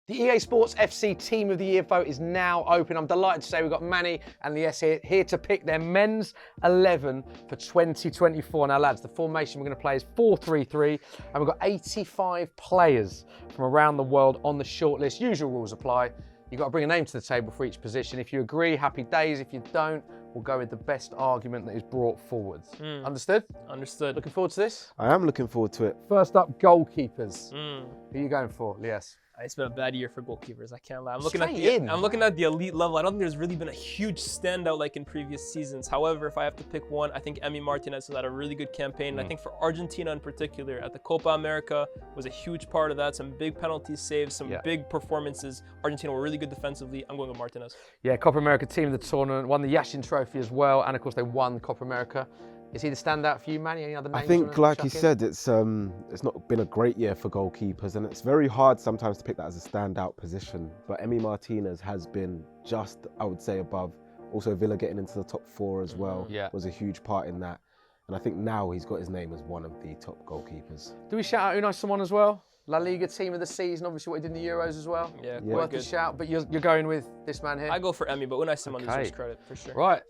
The EA Sports FC Team of the Year vote is now open. I'm delighted to say we've got Manny and Lyés here to pick their men's 11 for 2024. Now, lads, the formation we're going to play is 4-3-3, and we've got 85 players from around the world on the shortlist. Usual rules apply. You've got to bring a name to the table for each position. If you agree, happy days. If you don't, we'll go with the best argument that is brought forward. Understood? Understood. Looking forward to this? I am looking forward to it. First up, goalkeepers. Who are you going for, Lyés? It's been a bad year for goalkeepers. I can't lie. I'm Straight looking at the elite level. I don't think there's really been a huge standout like in previous seasons. However, if I have to pick one, I think Emi Martinez has had a really good campaign. And I think for Argentina in particular, at the Copa America was a huge part of that. Some big penalties saved, some big performances. Argentina were really good defensively. I'm going with Martinez. Yeah, Copa America team of the tournament, won the Yashin Trophy as well, and of course they won Copa America. Is he the standout for you, Manny? Any other names? I think, like you said, it's not been a great year for goalkeepers, and it's very hard sometimes to pick that as a standout position. But Emi Martinez has been just, I would say, above. Also, Villa getting into the top 4 as well was a huge part in that. And I think now he's got his name as one of the top goalkeepers. Do we shout out Unai Simon as well? La Liga team of the season, obviously what he did in the Euros as well. Yeah, worth a shout. But you're going with this man here. I go for Emi, but Unai Simon deserves credit for sure. Right.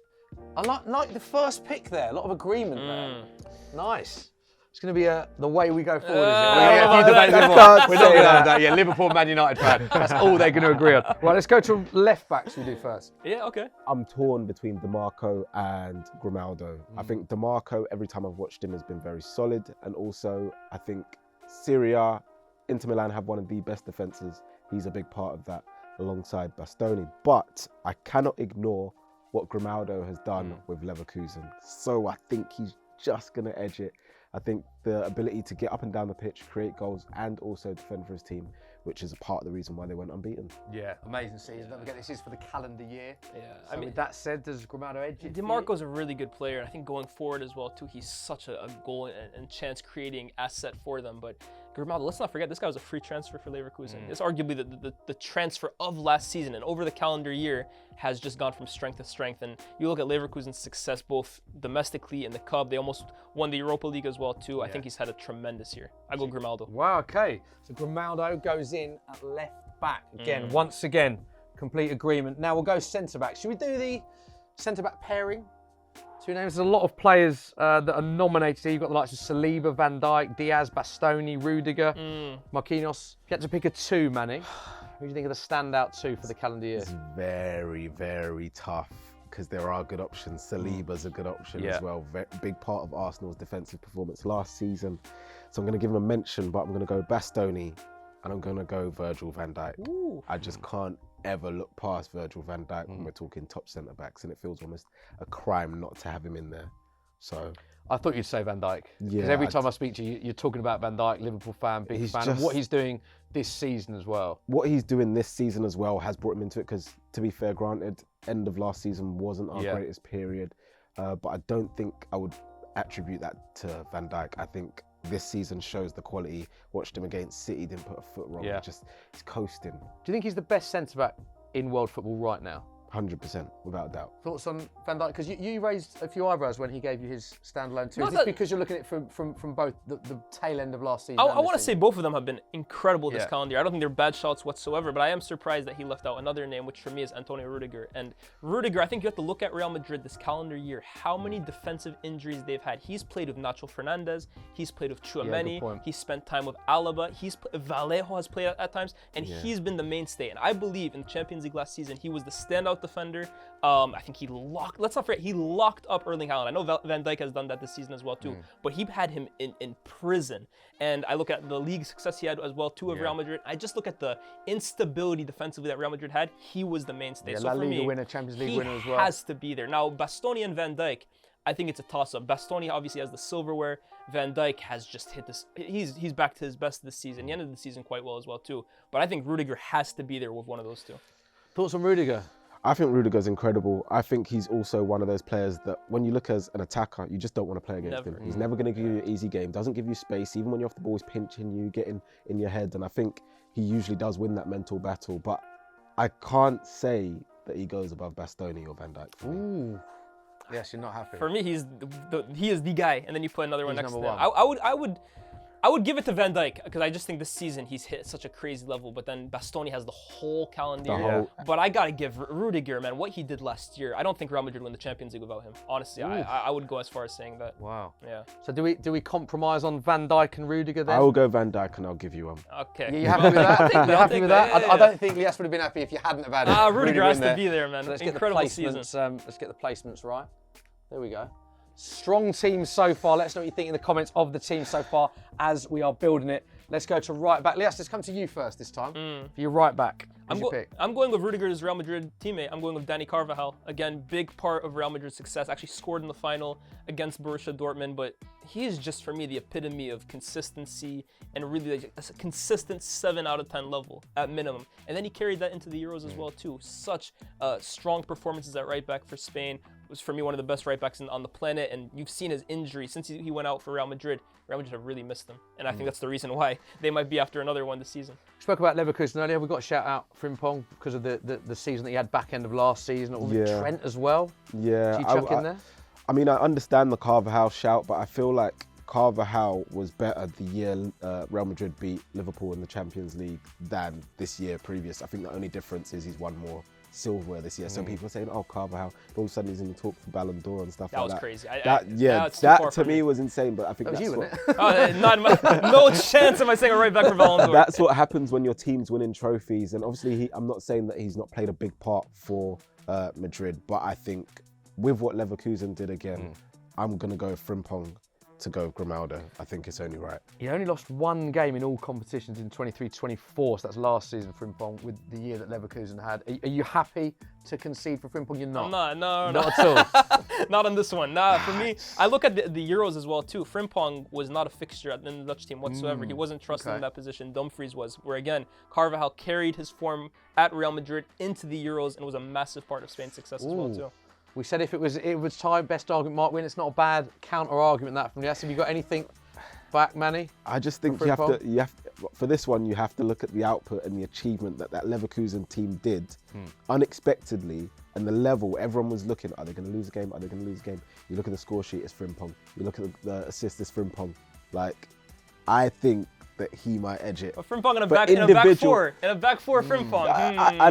I like the first pick there. A lot of agreement there. Nice. It's going to be the way we go forward, is it? We're not going to have that. Yeah, Liverpool, Man United fan. That's all they're going to agree on. Right, let's go to left backs. We do first. Yeah, okay. I'm torn between DiMarco and Grimaldo. I think DiMarco, every time I've watched him, has been very solid. And also, I think Syria, Inter Milan have one of the best defences. He's a big part of that alongside Bastoni. But I cannot ignore what Grimaldo has done with Leverkusen. So I think he's just going to edge it. I think the ability to get up and down the pitch, create goals, and also defend for his team, which is a part of the reason why they went unbeaten. Yeah, amazing season. Don't forget, this is for the calendar year. Yeah, so I mean, with that said, does Grimaldo edge it? DiMarco's a really good player. I think going forward as well, too, he's such a goal and chance creating asset for them. But Grimaldo, let's not forget, this guy was a free transfer for Leverkusen. It's arguably the transfer of last season, and over the calendar year has just gone from strength to strength. And you look at Leverkusen's success both domestically in the Cup, they almost won the Europa League as well too. I think he's had a tremendous year. I go Grimaldo. Wow, okay. So Grimaldo goes in at left back. Again, once again, complete agreement. Now we'll go centre back. Should we do the centre back pairing? Two names. There's a lot of players that are nominated here. You've got the likes of Saliba, Van Dijk, Diaz, Bastoni, Rudiger, Marquinhos. If you had to pick a two, Manny, who do you think are the standout two for the calendar year? It's very, very tough because there are good options. Saliba's a good option as well. Big part of Arsenal's defensive performance last season. So I'm going to give him a mention, but I'm going to go Bastoni and I'm going to go Virgil van Dijk. Ooh. I just can't ever look past Virgil van Dijk when we're talking top centre-backs, and it feels almost a crime not to have him in there. So I thought you'd say Van Dijk. Because Yeah, every time I speak to you, you're talking about Van Dijk, Liverpool fan, big fan, and what he's doing this season as well. What he's doing this season as well has brought him into it because, to be fair, granted, end of last season wasn't our greatest period, but I don't think I would attribute that to Van Dijk. I think this season shows the quality. Watched him against City, didn't put a foot wrong. He's coasting. Do you think he's the best centre-back in world football right now? 100%, without a doubt. Thoughts on Van Dijk? Because you raised a few eyebrows when he gave you his standalone two. Is this because you're looking at it from both the tail end of last season? I want to say both of them have been incredible this calendar year. I don't think they're bad shots whatsoever, but I am surprised that he left out another name, which for me is Antonio Rudiger. And Rudiger, I think you have to look at Real Madrid this calendar year, how many defensive injuries they've had. He's played with Nacho Fernandez, he's played with Tchouaméni, he's spent time with Alaba, Vallejo has played at times, and he's been the mainstay. And I believe in the Champions League last season, he was the standout defender. I think let's not forget, he locked up Erling Haaland. I know Van Dijk has done that this season as well too, but he had him in prison. And I look at the league success he had as well too of Real Madrid. I just look at the instability defensively that Real Madrid had. He was the mainstay. Yeah, so La for Liga me, winner, Champions League winner as well. He has to be there. Now, Bastoni and Van Dijk, I think it's a toss-up. Bastoni obviously has the silverware. Van Dijk has just hit this. He's back to his best this season. He ended the season quite well as well too. But I think Rudiger has to be there with one of those two. Thoughts on Rudiger? I think Rudiger's incredible. I think he's also one of those players that when you look as an attacker, you just don't want to play against him. He's never going to give you an easy game, doesn't give you space. Even when you're off the ball, he's pinching you, getting in your head. And I think he usually does win that mental battle. But I can't say that he goes above Bastoni or Van Dijk for me. Ooh. Yes, you're not happy. For me, he is the guy, and then you put another one next to him. number I I would give it to Van Dijk because I just think this season he's hit such a crazy level. But then Bastoni has the whole calendar year. But I gotta give Rudiger, man, what he did last year. I don't think Real Madrid win the Champions League without him. Honestly, I would go as far as saying that. Wow. Yeah. So do we compromise on Van Dijk and Rudiger then? I will go Van Dijk and I'll give you one. Okay. You happy with that? You happy with that? Yeah. I don't think Lyés would have been happy if you hadn't have had Rudiger has in to be there, man. So let's Incredible get the placements, season. let's get the placements right. There we go. Strong team so far. Let us know what you think in the comments of the team so far as we are building it. Let's go to right back. Lyés, let's come to you first this time. For your right back. I'm going with Rudiger's Real Madrid teammate. I'm going with Dani Carvajal. Again, big part of Real Madrid's success. Actually scored in the final against Borussia Dortmund, but he is just, for me, the epitome of consistency and really like a consistent 7 out of 10 level at minimum. And then he carried that into the Euros as well, too. Such strong performances at right back for Spain. Was, for me, one of the best right backs on the planet. And you've seen his injury since he went out for Real Madrid. Real Madrid have really missed him. And I think that's the reason why they might be after another one this season. We spoke about Leverkusen earlier. We've got to shout out Frimpong because of the season that he had back end of last season. Or was it Trent as well? Yeah. Do you chuck in there? I mean, I understand the Carvajal shout, but I feel like Carvajal was better the year Real Madrid beat Liverpool in the Champions League than this year previous. I think the only difference is he's won more silverware this year. Some people are saying, oh, Carvajal, all of a sudden he's in the talk for Ballon d'Or and stuff like that. That was crazy. That to me was insane, but I think that that's was what... No chance am I saying a right back for Ballon d'Or. That's what happens when your team's winning trophies. And obviously, I'm not saying that he's not played a big part for Madrid, but I think with what Leverkusen did again, I'm going to go Frimpong to go Grimaldo. I think it's only right. He only lost one game in all competitions in 23-24, so that's last season for Frimpong with the year that Leverkusen had. Are you happy to concede for Frimpong? You're not? I'm not, no. Not at all? Not on this one. Nah, for me, I look at the Euros as well too. Frimpong was not a fixture in the Dutch team whatsoever. He wasn't trusted in that position. Dumfries was, where again, Carvajal carried his form at Real Madrid into the Euros and was a massive part of Spain's success as well too. We said if it was time, best argument might win. It's not a bad counter argument that from Lyés. Have you got anything back, Manny? I just think you have to, for this one, you have to look at the output and the achievement that Leverkusen team did unexpectedly, and the level everyone was looking. Are they going to lose a game? Are they going to lose a game? You look at the score sheet, it's Frimpong. You look at the assist, it's Frimpong. Like, I think that he might edge it. But Frimpong in a back four Frimpong. I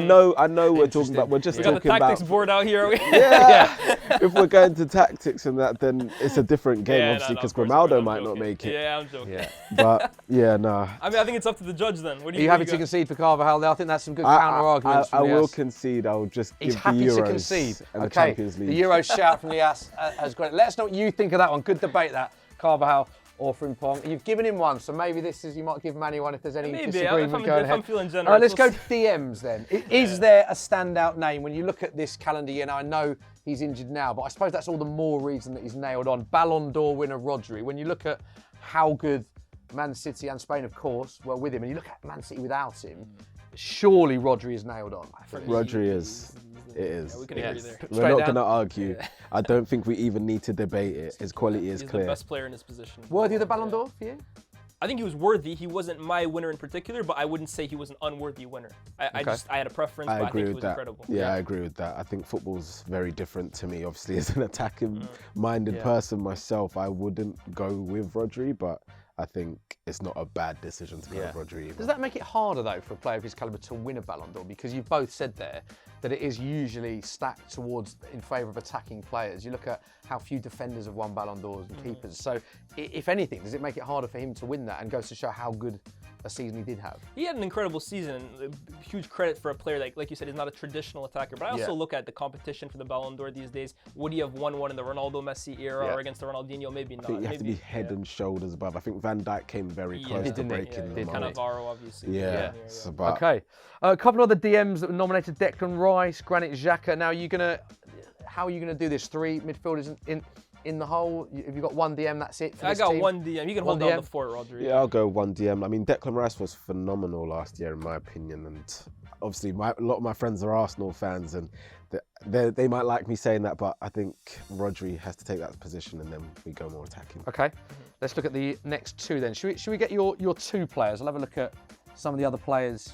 know we're talking about, we're just talking about. We got the tactics board out here. If we're going to tactics and that, then it's a different game, obviously, because Grimaldo might not make it. Yeah, I'm joking. But, nah. I mean, I think it's up to the judge then. What do Are you happy to concede for Carvajal there? I think that's some good counter arguments from I will Lyés. concede. I'll just give He's the happy Euros to concede. and the Champions League. The Euros shout from Lyés has got it. Let us know what you think of that one. Good debate that, Carvajal or Frimpong. You've given him one, so maybe you might give Manny one if there's any disagreement going ahead. I'm feeling generous. All right, let's go to DMs then. Is there a standout name when you look at this calendar year? Now, I know he's injured now, but I suppose that's all the more reason that he's nailed on. Ballon d'Or winner Rodri. When you look at how good Man City and Spain, of course, were with him, and you look at Man City without him, surely Rodri is nailed on. Rodri is. It is. Yeah, we can agree there. We're not going to argue. I don't think we even need to debate it. His quality is clear. He's the best player in his position. Worthy of the Ballon d'Or for you? I think he was worthy. He wasn't my winner in particular, but I wouldn't say he was an unworthy winner. I had a preference, but I think he was incredible. Yeah, I agree with that. I think football's very different to me. Obviously, as an attacking-minded person myself, I wouldn't go with Rodri, but I think it's not a bad decision to go with Rodri either. Does that make it harder, though, for a player of his calibre to win a Ballon d'Or? Because you've both said there that it is usually stacked in favour of attacking players. You look at how few defenders have won Ballon d'Ors and keepers. So, if anything, does it make it harder for him to win that and goes to show how good a season he did have? He had an incredible season. Huge credit for a player like you said, he's not a traditional attacker. But I also look at the competition for the Ballon d'Or these days. Would he have won one in the Ronaldo-Messi era or against the Ronaldinho? Maybe not. I think you have to be head and shoulders above. I think Van Dijk came very close to breaking the kind of Cannavaro, obviously. Okay. A couple of other DMs that were nominated: Declan Rice, Granit Xhaka. Now, how are you gonna do this? 3 midfielders in the hole. Have you got one DM? That's it. For I this got team? one DM. You can hold down the fort, Rodri. Yeah, I'll go one DM. I mean, Declan Rice was phenomenal last year, in my opinion, and obviously a lot of my friends are Arsenal fans, and they might like me saying that, but I think Rodri has to take that position, and then we go more attacking. Okay. Let's look at the next two then. Should we get your 2 players? I'll have a look at some of the other players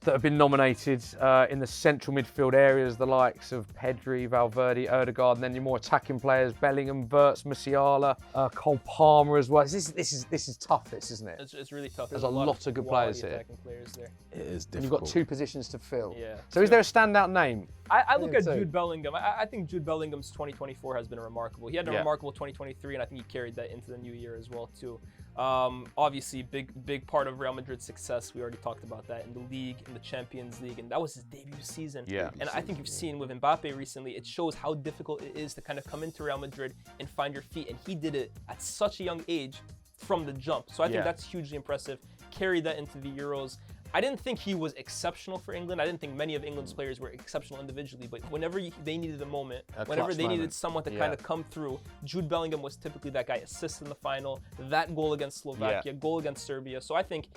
that have been nominated in the central midfield areas, the likes of Pedri, Valverde, Odegaard, and then your more attacking players, Bellingham, Wirtz, Musiala, Cole Palmer as well. This is tough, isn't it? It's really tough. There's a lot of good players here. Players there. It is difficult. And you've got 2 positions to fill. Yeah. So is there a standout name? I look at too. Jude Bellingham. I think Jude Bellingham's 2024 has been remarkable. He had a remarkable 2023, and I think he carried that into the new year as well too. Obviously, big part of Real Madrid's success. We already talked about that in the league, in the Champions League, and that was his debut season. Yeah. And I think you've seen with Mbappe recently, it shows how difficult it is to kind of come into Real Madrid and find your feet. And he did it at such a young age from the jump. So I think that's hugely impressive. Carried that into the Euros. I didn't think he was exceptional for England. I didn't think many of England's players were exceptional individually, but whenever they needed a moment, whenever they needed someone to kind of come through, Jude Bellingham was typically that guy. Assist in the final, that goal against Slovakia, goal against Serbia. So I think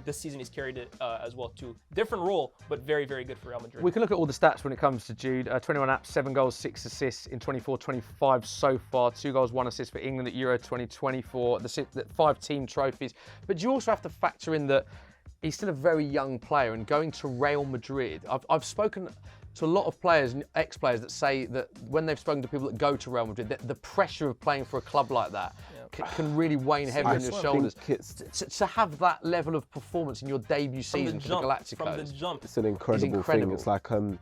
this season he's carried it as well too. Different role, but very, very good for Real Madrid. We can look at all the stats when it comes to Jude. 21 apps, 7 goals, 6 assists in 24-25 so far. 2 goals, 1 assist for England at Euro 2024. The 5 team trophies. But you also have to factor in that he's still a very young player, and going to Real Madrid, I've spoken to a lot of players, ex-players, that say that when they've spoken to people that go to Real Madrid, that the pressure of playing for a club like that can really weigh heavy on your shoulders. To have that level of performance in your debut season for the Galacticos. From the jump. It's an incredible thing. It's like, I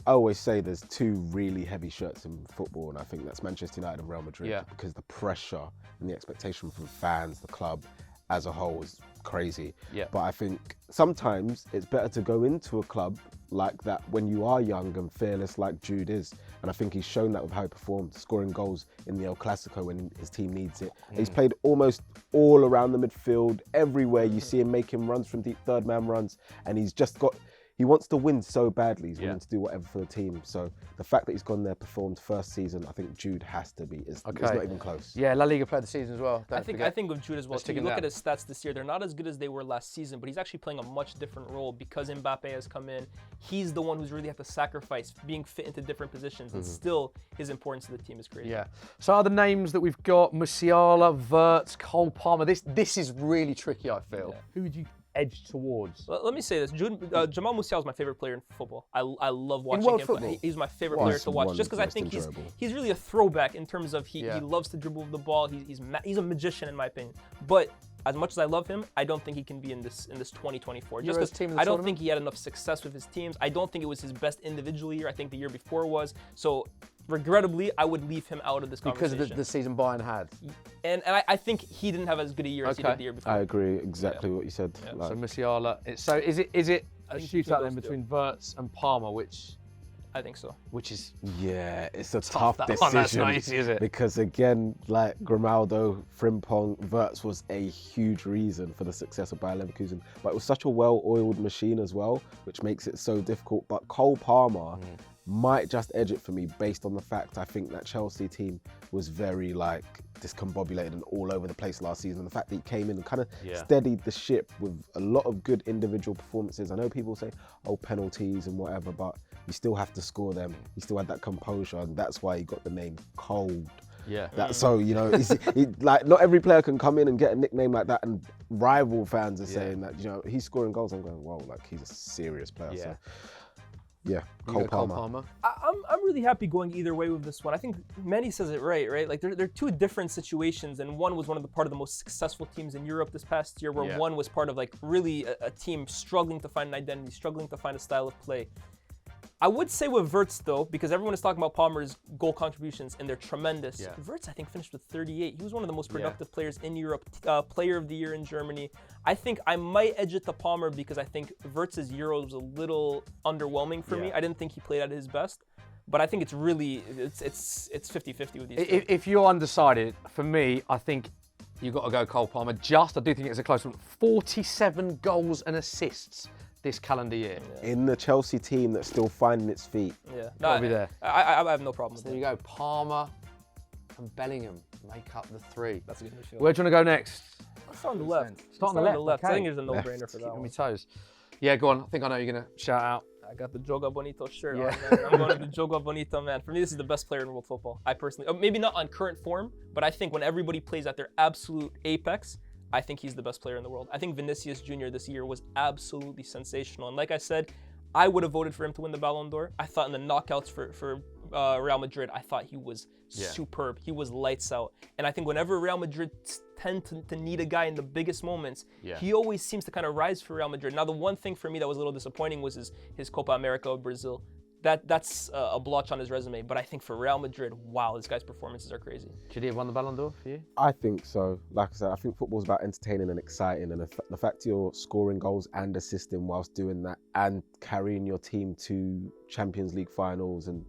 always say there's 2 really heavy shirts in football, and I think that's Manchester United and Real Madrid, because the pressure and the expectation from fans, the club as a whole is crazy. But I think sometimes it's better to go into a club like that when you are young and fearless, like Jude is. And I think he's shown that with how he performed, scoring goals in the El Clasico when his team needs it. He's played almost all around the midfield, everywhere. You see him making runs from deep third man runs, and he's just got, he wants to win so badly. He's willing to do whatever for the team. So the fact that he's gone there, performed first season, I think Jude has to be. It's not even close. Yeah, La Liga player of the season as well. I think with Jude as well. So you look at his stats this year, they're not as good as they were last season, but he's actually playing a much different role because Mbappe has come in. He's the one who's really had to sacrifice being fit into different positions, and still his importance to the team is crazy. Yeah. So other names that we've got: Musiala, Wirtz, Cole Palmer. This is really tricky, I feel. Who would you edge towards? Well, let me say this: Jamal Musiala is my favorite player in football. I love watching him play. He's my favorite player to watch, just because I think he's really a throwback in terms of he loves to dribble with the ball. He's a magician in my opinion. But as much as I love him, I don't think he can be in this 2024. Just because I don't think he had enough success with his teams. I don't think it was his best individual year. I think the year before was. So regrettably, I would leave him out of this conversation. Because of the season Bayern had. And I think he didn't have as good a year as he did the year before. I agree exactly what you said. Yeah. So Musiala. So is it a shootout then between Wirtz and Palmer, which? I think so. Which is it's a tough decision. That's not easy, is it? Because again, like Grimaldo, Frimpong, Wirtz was a huge reason for the success of Bayer Leverkusen. But it was such a well-oiled machine as well, which makes it so difficult. But Cole Palmer might just edge it for me based on the fact I think that Chelsea team was very discombobulated and all over the place last season. The fact that he came in and kind of steadied the ship with a lot of good individual performances. I know people say, penalties and whatever, but you still have to score them. He still had that composure, and that's why he got the name Cold. So, not every player can come in and get a nickname like that, and rival fans are saying that, he's scoring goals. I'm going, whoa, he's a serious player. So. Yeah, Cole Palmer. I'm really happy going either way with this one. I think Manny says it right? Like they're 2 different situations, and one was part of the most successful teams in Europe this past year, where one was part of really a team struggling to find an identity, struggling to find a style of play. I would say with Wirtz though, because everyone is talking about Palmer's goal contributions, and they're tremendous. Wirtz, I think, finished with 38. He was one of the most productive players in Europe, player of the year in Germany. I think I might edge it to Palmer because I think Wirtz's Euro was a little underwhelming for me. I didn't think he played at his best, but I think it's 50-50 with these two. If you're undecided, for me, I think you've got to go Cole Palmer. I do think it's a close one. 47 goals and assists this calendar year. In the Chelsea team that's still finding its feet. Gotta be there. I have no problem with that. There you go. Palmer and Bellingham make up the 3. That's a good midfield. Where do you want to go next? Start on the left. Start on the left. I think there's a no-brainer for that one. Me toes. Yeah, go on. I think I know you're going to shout out. I got the Joga Bonito shirt on, man. I'm going to the Joga Bonito, man. For me, this is the best player in world football. I personally, maybe not on current form, but I think when everybody plays at their absolute apex, I think he's the best player in the world. I think Vinicius Jr. this year was absolutely sensational. And like I said, I would have voted for him to win the Ballon d'Or. I thought in the knockouts for Real Madrid, I thought he was superb. He was lights out. And I think whenever Real Madrid tend to need a guy in the biggest moments, he always seems to kind of rise for Real Madrid. Now, the one thing for me that was a little disappointing was his Copa America of Brazil. That's a blotch on his resume. But I think for Real Madrid, wow, this guy's performances are crazy. Should he have won the Ballon d'Or for you? I think so. Like I said, I think football's about entertaining and exciting, and the fact you're scoring goals and assisting whilst doing that and carrying your team to Champions League finals, and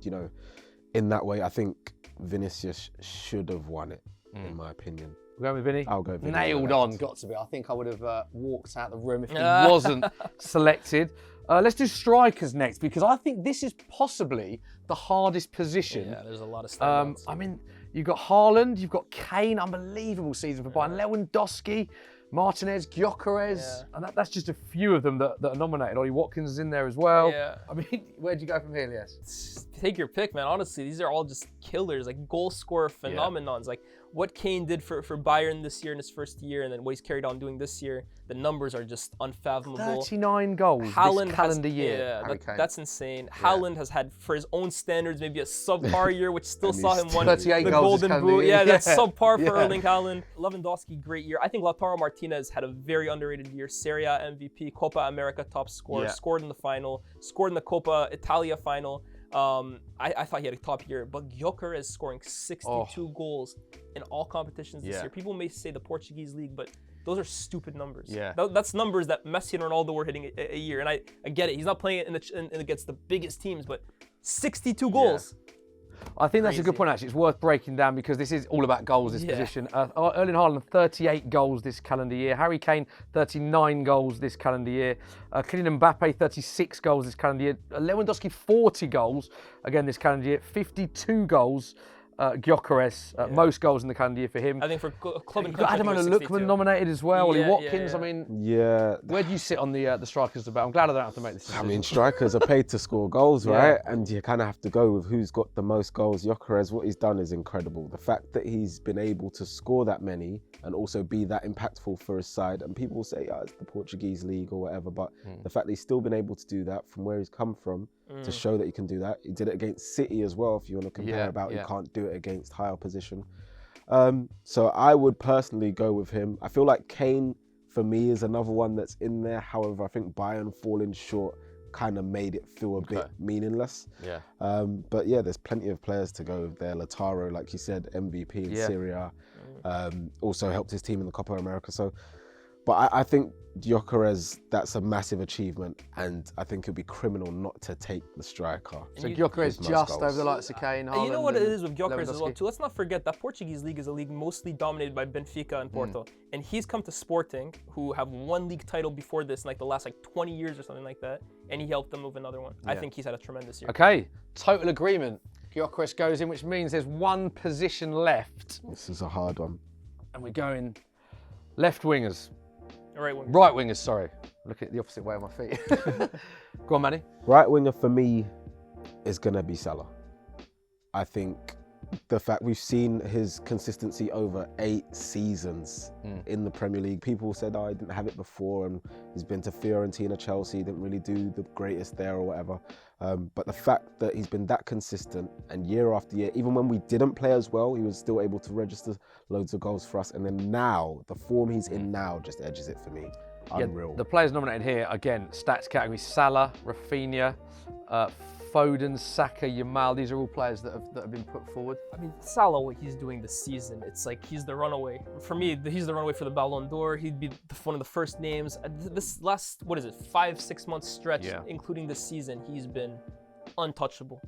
in that way, I think Vinicius should have won it, in my opinion. We're going with Vinny? I'll go Vinny. Nailed on, got to be. I think I would have walked out the room if he wasn't selected. Let's do strikers next, because I think this is possibly the hardest position. Yeah, there's a lot of standouts. I mean, you've got Haaland, you've got Kane, unbelievable season for Bayern, Lewandowski, Martinez, Gyökeres, and that's just a few of them that are nominated. Ollie Watkins is in there as well. Yeah. I mean, where'd you go from here, Lyés? Take your pick, man. Honestly, these are all just killers, like goal scorer phenomenons. Like what Kane did for Bayern this year in his first year, and then what he's carried on doing this year. The numbers are just unfathomable. 39 goals this calendar year. Yeah, that's insane. Haaland has had, for his own standards, maybe a subpar year, which still saw him win the Golden Boot. Yeah, that's subpar for Erling Haaland. Lewandowski, great year. I think Lautaro Martinez had a very underrated year. Serie A MVP, Copa America top scorer, scored in the final, scored in the Copa Italia final. I thought he had a top year, but Gyökeres is scoring 62 goals in all competitions this year. People may say the Portuguese league, but those are stupid numbers. Yeah. That's numbers that Messi and Ronaldo were hitting a year, and I get it. He's not playing it against the biggest teams, but 62 goals. I think that's a good point, actually. It's worth breaking down because this is all about goals, this position. Erling Haaland, 38 goals this calendar year. Harry Kane, 39 goals this calendar year. Kylian Mbappe, 36 goals this calendar year. Lewandowski, 40 goals, again, this calendar year. 52 goals. Gyökeres, most goals in the calendar year for him. I think for club and country, Ademola Lookman nominated as well. Ollie Watkins. I mean, where do you sit on the strikers debate? I'm glad I don't have to make this decision. I mean, strikers are paid to score goals, right? And you kind of have to go with who's got the most goals. Gyökeres, what he's done is incredible. The fact that he's been able to score that many and also be that impactful for his side, and people will say, it's the Portuguese league or whatever, but the fact that he's still been able to do that from where he's come from, to show that he can do that. He did it against City as well, if you want to compare you can't do it against higher opposition. So I would personally go with him. I feel like Kane, for me, is another one that's in there. However, I think Bayern falling short kind of made it feel a bit meaningless. But yeah, there's plenty of players to go there. Lautaro, like you said, MVP in Serie A. Also helped his team in the Copa America. So, but I think Gyökeres, that's a massive achievement, and I think it'd be criminal not to take the striker. So Gyökeres just over the likes of Kane, Haaland, you know what it is with Gyökeres as well too? Let's not forget that Portuguese league is a league mostly dominated by Benfica and Porto. And he's come to Sporting, who have one league title before this in like the last 20 years or something like that, and he helped them move another one. I think he's had a tremendous year. Okay, total agreement. Gyökeres goes in, which means there's one position left. This is a hard one. And we're going left wingers. Right wingers, sorry. Look at the opposite way of my feet. Go on, Manny. Right winger for me is going to be Salah. I think the fact we've seen his consistency over 8 seasons in the Premier League. People said, he didn't have it before, and he's been to Fiorentina, Chelsea, didn't really do the greatest there or whatever. But the fact that he's been that consistent, and year after year, even when we didn't play as well, he was still able to register loads of goals for us. And then now, the form he's in now just edges it for me. Unreal. The players nominated here, again, stats category: Salah, Rafinha, Foden, Saka, Yamal. These are all players that have been put forward. I mean, Salah, what he's doing this season, it's like he's the runaway. For me, he's the runaway for the Ballon d'Or. He'd be one of the first names. This last, 5-6 month stretch, including this season, he's been untouchable.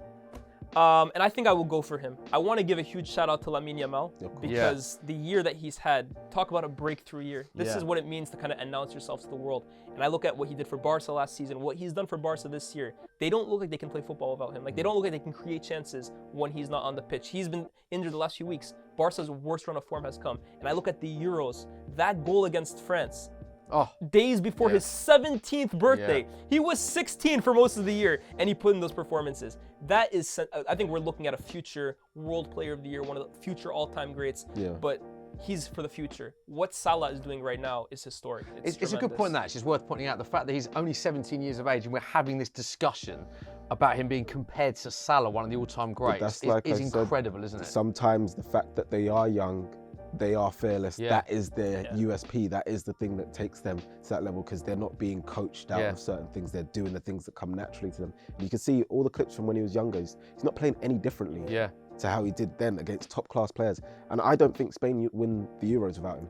And I think I will go for him. I want to give a huge shout out to Lamine Yamal because the year that he's had, talk about a breakthrough year. This is what it means to kind of announce yourself to the world. And I look at what he did for Barca last season, what he's done for Barca this year. They don't look like they can play football without him. Like, they don't look like they can create chances when he's not on the pitch. He's been injured the last few weeks. Barca's worst run of form has come. And I look at the Euros, that goal against France, days before his 17th birthday. He was 16 for most of the year, and he put in those performances. That is, I think we're looking at a future World Player of the Year, one of the future all-time greats. But he's for the future. What Salah is doing right now is historic. It's a good point, that. It's just worth pointing out the fact that he's only 17 years of age and we're having this discussion about him being compared to Salah, one of the all-time greats, is incredible, isn't it? Sometimes the fact that they are young, they are fearless, that is their USP, that is the thing that takes them to that level, because they're not being coached out of certain things, they're doing the things that come naturally to them. And you can see all the clips from when he was younger, he's not playing any differently to how he did then against top-class players. And I don't think Spain win the Euros without him.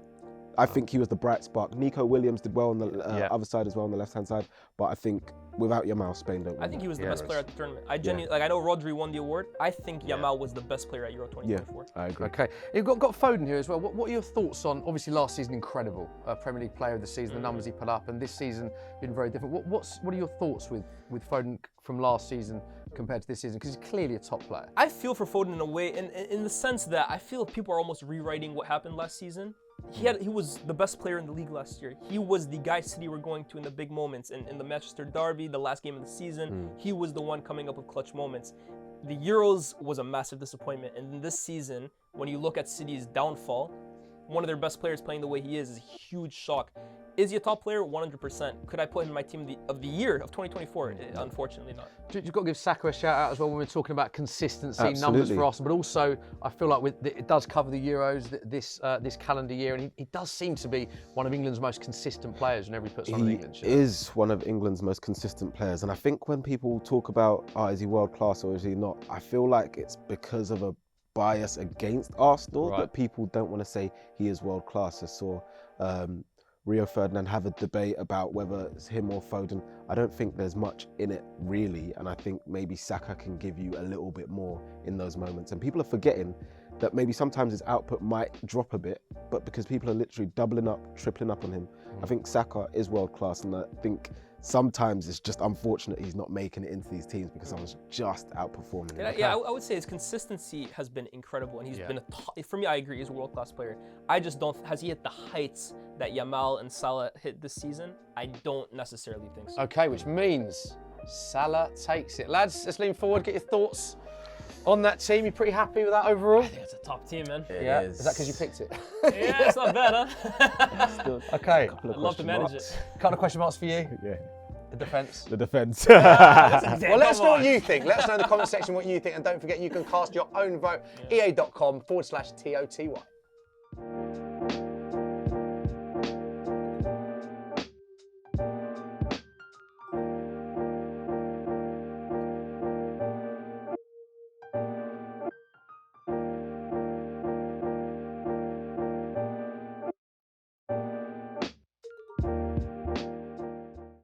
I think he was the bright spark. Nico Williams did well on the other side as well, on the left-hand side, but I think without Yamal, Spain don't win. I think he was the best player at the tournament. I genuinely, like, I know Rodri won the award. I think Yamal was the best player at Euro 2024. Yeah, I agree. Okay, you've got Foden here as well. What are your thoughts on, obviously last season incredible, Premier League player of the season, the numbers he put up, and this season been very different. What are your thoughts with Foden from last season compared to this season? Because he's clearly a top player. I feel for Foden in a way, in the sense that I feel people are almost rewriting what happened last season. He was the best player in the league last year. He was the guy City were going to in the big moments. In the Manchester derby, the last game of the season, he was the one coming up with clutch moments. The Euros was a massive disappointment. And in this season, when you look at City's downfall, one of their best players playing the way he is a huge shock. Is he a top player? 100%. Could I put him in my team of the year of 2024? Unfortunately not. You've got to give Saka a shout out as well when we're talking about consistency, Absolutely. numbers for Arsenal, but also I feel like it does cover the Euros this calendar year, and he does seem to be one of England's most consistent players whenever he puts on the England shirt. He is one of England's most consistent players, and I think when people talk about, is he world class or is he not, I feel like it's because of a bias against Arsenal that people don't want to say he is world class. I saw Rio Ferdinand have a debate about whether it's him or Foden. I don't think there's much in it really, and I think maybe Saka can give you a little bit more in those moments. And people are forgetting that maybe sometimes his output might drop a bit, but because people are literally doubling up, tripling up on him, I think Saka is world class, and I think sometimes it's just unfortunate he's not making it into these teams because someone's just outperforming him. Yeah, I would say his consistency has been incredible, and he's been for me, I agree, he's a world-class player. I just don't, has he hit the heights that Yamal and Salah hit this season? I don't necessarily think so. Okay, which means Salah takes it. Lads, let's lean forward, get your thoughts on that team. You pretty happy with that overall? I think it's a top team, man. Yeah, is that because you picked it? Yeah, it's not bad, huh? Okay. I'd love to manage it. Couple of question marks for you. Yeah. The defence. The defence. Well, let us know what you think. Let us know in the comment section what you think. And don't forget, you can cast your own vote. ea.com/TOTY.